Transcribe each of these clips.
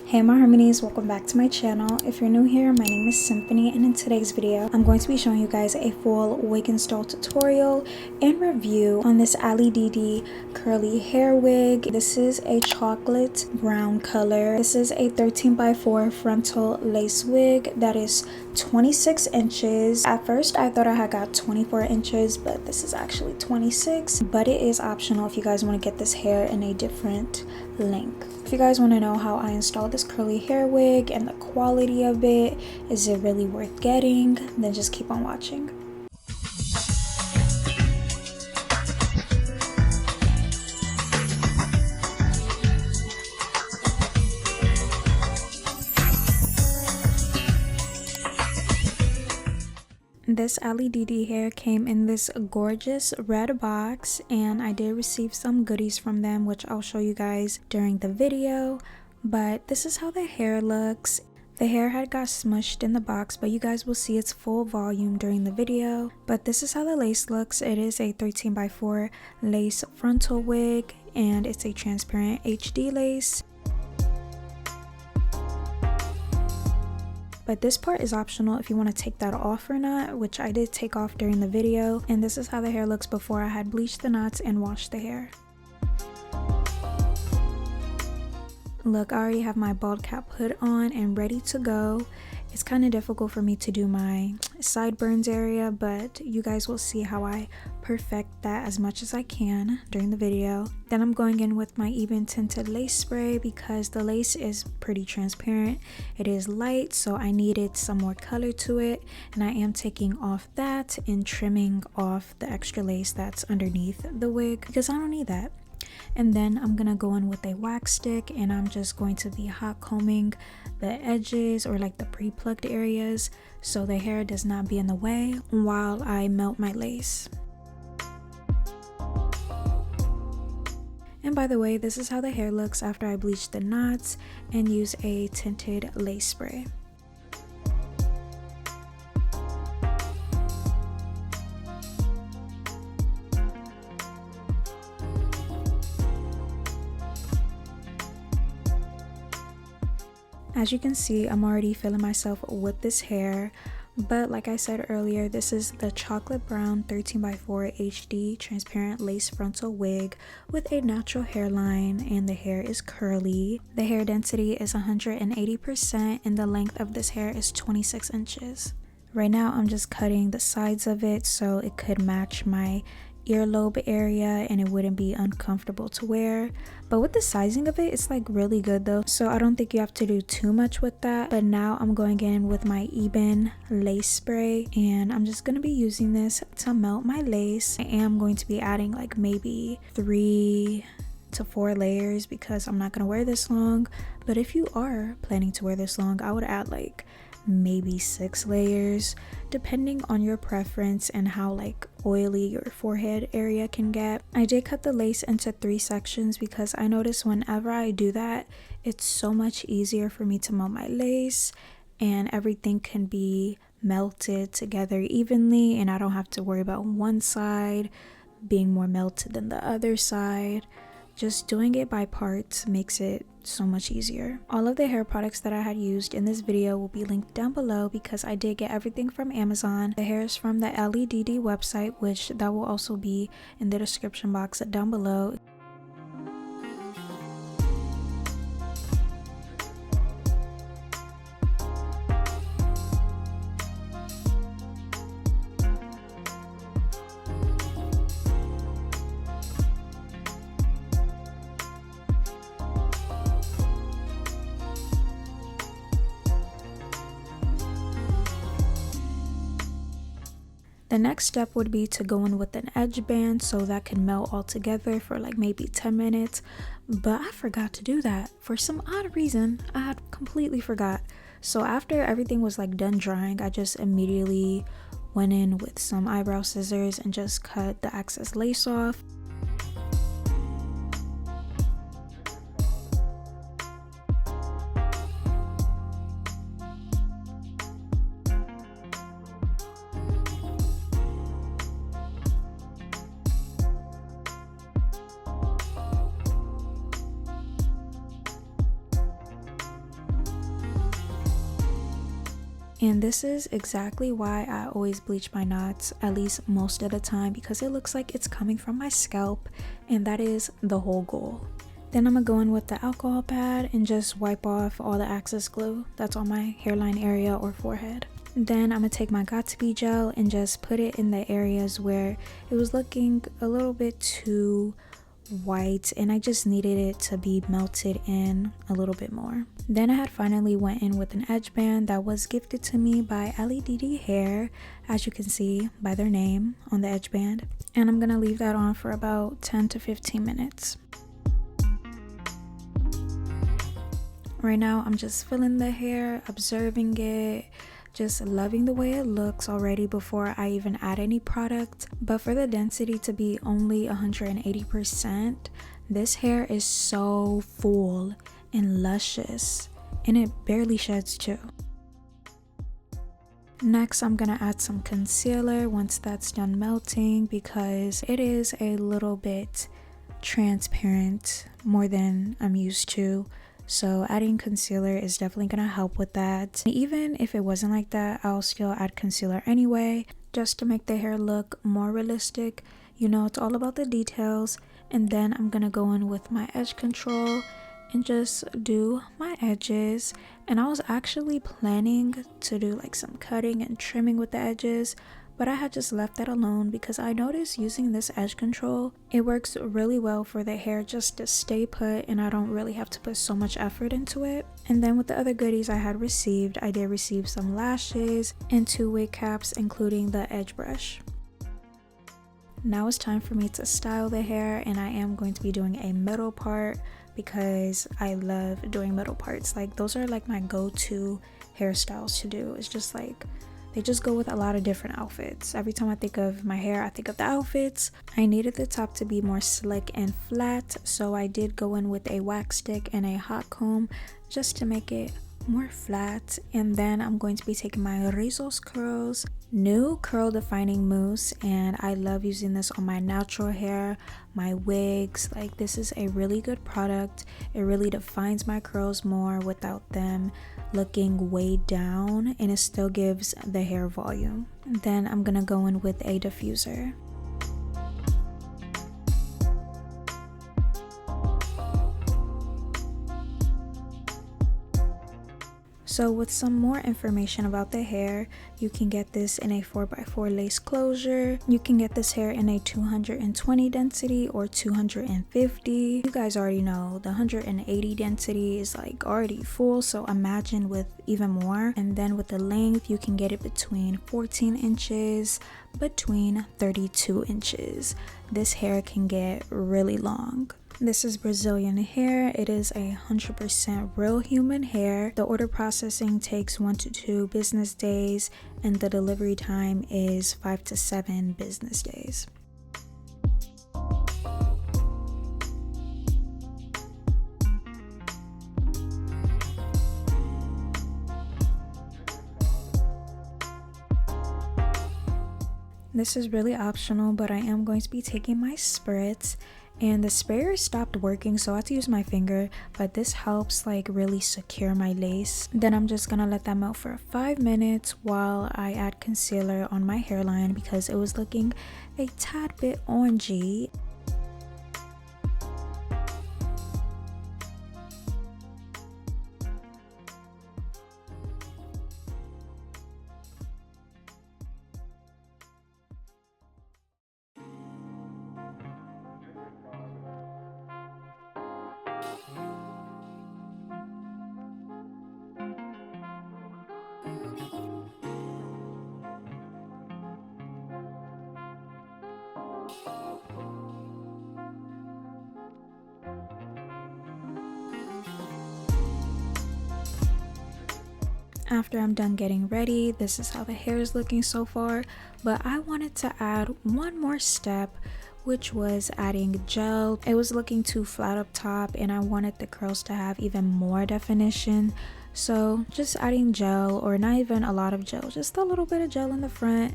Hey my harmonies, welcome back to my channel. If you're new here, my name is Symphony, and in today's video I'm going to be showing you guys a full wig install tutorial and review on this Alididi curly hair wig. This is a chocolate brown color. This is a 13x4 frontal lace wig that is 26 inches. At first I thought I had got 24 inches, but this is actually 26, but it is optional if you guys want to get this hair in a different length. If you guys want to know how I installed this curly hair wig and the quality of it, is it really worth getting, then just keep on watching. This Alididi hair came in this gorgeous red box, and I did receive some goodies from them, which I'll show you guys during the video. But this is how the hair looks. The hair had got smushed in the box, but you guys will see its full volume during the video. But this is how the lace looks. It is a 13x4 lace frontal wig, and it's a transparent HD lace. But this part is optional if you want to take that off or not, which I did take off during the video. And this is how the hair looks before I had bleached the knots and washed the hair. Look, I already have my bald cap put on and ready to go. It's kind of difficult for me to do my sideburns area, but you guys will see how I perfect that as much as I can during the video. Then I'm going in with my even tinted lace spray because the lace is pretty transparent. It is light, so I needed some more color to it, and I am taking off that and trimming off the extra lace that's underneath the wig because I don't need that. And then I'm gonna go in with a wax stick, and I'm just going to be hot combing the edges or like the pre-plucked areas so the hair does not be in the way while I melt my lace. And by the way, this is how the hair looks after I bleach the knots and use a tinted lace spray. As you can see, I'm already feeling myself with this hair, but like I said earlier, this is the chocolate brown 13x4 HD transparent lace frontal wig with a natural hairline, and the hair is curly. The hair density is 180% and the length of this hair is 26 inches. Right now I'm just cutting the sides of it so it could match my earlobe area and it wouldn't be uncomfortable to wear. But with the sizing of it, it's like really good though, so I don't think you have to do too much with that. But now I'm going in with my even lace spray, and I'm just going to be using this to melt my lace. I am going to be adding like maybe 3 to 4 layers because I'm not going to wear this long. But if you are planning to wear this long, I would add like maybe 6 layers depending on your preference and how like oily your forehead area can get. I did cut the lace into 3 sections because I notice whenever I do that, it's so much easier for me to melt my lace and everything can be melted together evenly, and I don't have to worry about one side being more melted than the other side. Just doing it by parts makes it so much easier. All of the hair products that I had used in this video will be linked down below because I did get everything from Amazon. The hair is from the Alididi website, which that will also be in the description box down below. The next step would be to go in with an edge band so that can melt all together for like maybe 10 minutes. But I forgot to do that. For some odd reason, I had completely forgot. So after everything was like done drying, I just immediately went in with some eyebrow scissors and just cut the excess lace off. And this is exactly why I always bleach my knots, at least most of the time, because it looks like it's coming from my scalp, and that is the whole goal. Then I'm gonna go in with the alcohol pad and just wipe off all the excess glue that's on my hairline area or forehead. Then I'm gonna take my 𝐏𝐑𝐿𝐒 gel and just put it in the areas where it was looking a little bit too white and I just needed it to be melted in a little bit more. Then I had finally went in with an edge band that was gifted to me by Alididi Hair, as you can see by their name on the edge band, and I'm gonna leave that on for about 10 to 15 minutes. Right now I'm just filling the hair, observing it, just loving the way it looks already before I even add any product. But for the density to be only 180%, this hair is so full and luscious, and it barely sheds too. Next, I'm gonna add some concealer once that's done melting, because it is a little bit transparent, more than I'm used to. So adding concealer is definitely gonna help with that. Even if it wasn't like that, I'll still add concealer anyway, just to make the hair look more realistic. You know, it's all about the details. And then I'm gonna go in with my edge control and just do my edges. And I was actually planning to do like some cutting and trimming with the edges, but I had just left that alone because I noticed using this edge control, it works really well for the hair just to stay put, and I don't really have to put so much effort into it. And then with the other goodies I had received, I did receive some lashes and 2 wig caps, including the edge brush. Now it's time for me to style the hair, and I am going to be doing a middle part because I love doing middle parts. Like, those are like my go-to hairstyles to do. It's just like, they just go with a lot of different outfits. Every time I think of my hair, I think of the outfits. I needed the top to be more slick and flat, so I did go in with a wax stick and a hot comb just to make it more flat. And then I'm going to be taking my Rizos Curls new curl defining mousse, and I love using this on my natural hair, my wigs. Like, this is a really good product. It really defines my curls more without them looking way down, and it still gives the hair volume. Then I'm gonna go in with a diffuser. So with some more information about the hair, you can get this in a 4x4 lace closure. You can get this hair in a 220 density or 250. You guys already know the 180 density is like already full, so imagine with even more. And then with the length, you can get it between 14 inches, between 32 inches. This hair can get really long. This is Brazilian hair. It is 100% real human hair. The order processing takes 1 to 2 business days, and the delivery time is 5 to 7 business days. This is really optional, but I am going to be taking my spritz, and the sprayer stopped working, so I had to use my finger, but this helps like really secure my lace. Then I'm just gonna let that melt for 5 minutes while I add concealer on my hairline because it was looking a tad bit orangey. After I'm done getting ready, this is how the hair is looking so far, but I wanted to add one more step, which was adding gel. It was looking too flat up top and I wanted the curls to have even more definition, so just adding gel, or not even a lot of gel, just a little bit of gel in the front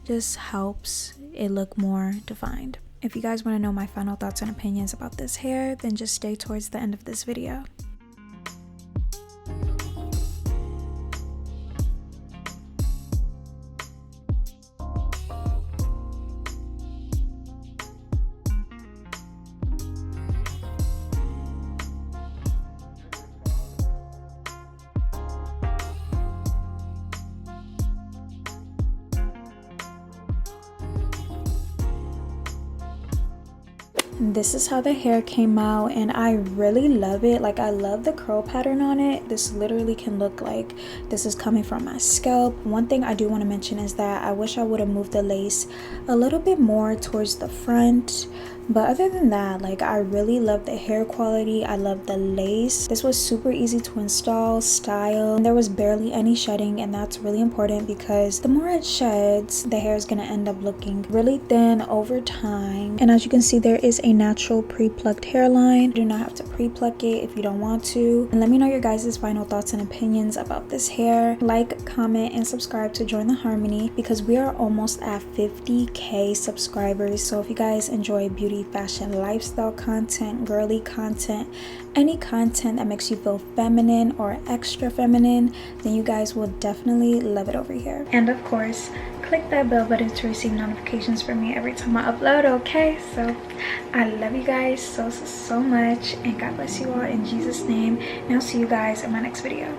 just helps it look more defined. If you guys want to know my final thoughts and opinions about this hair, then just stay towards the end of this video. This is how the hair came out, and I really love it. Like, I love the curl pattern on it. This literally can look like this is coming from my scalp. One thing I do want to mention is that I wish I would have moved the lace a little bit more towards the front. But other than that, like, I really love the hair quality. I love the lace. This was super easy to install, style, and there was barely any shedding, and that's really important because the more it sheds, the hair is going to end up looking really thin over time. And as you can see, there is a natural pre-plucked hairline. You do not have to pre-pluck it if you don't want to. And let me know your guys' final thoughts and opinions about this hair. Like, comment, and subscribe to join the harmony because we are almost at 50K subscribers. So if you guys enjoy beauty, fashion, lifestyle content, girly content, any content that makes you feel feminine or extra feminine, then you guys will definitely love it over here. And of course, click that bell button to receive notifications from me every time I upload, okay? So I love you guys so much, and God bless you all in Jesus' name, and I'll see you guys in my next video.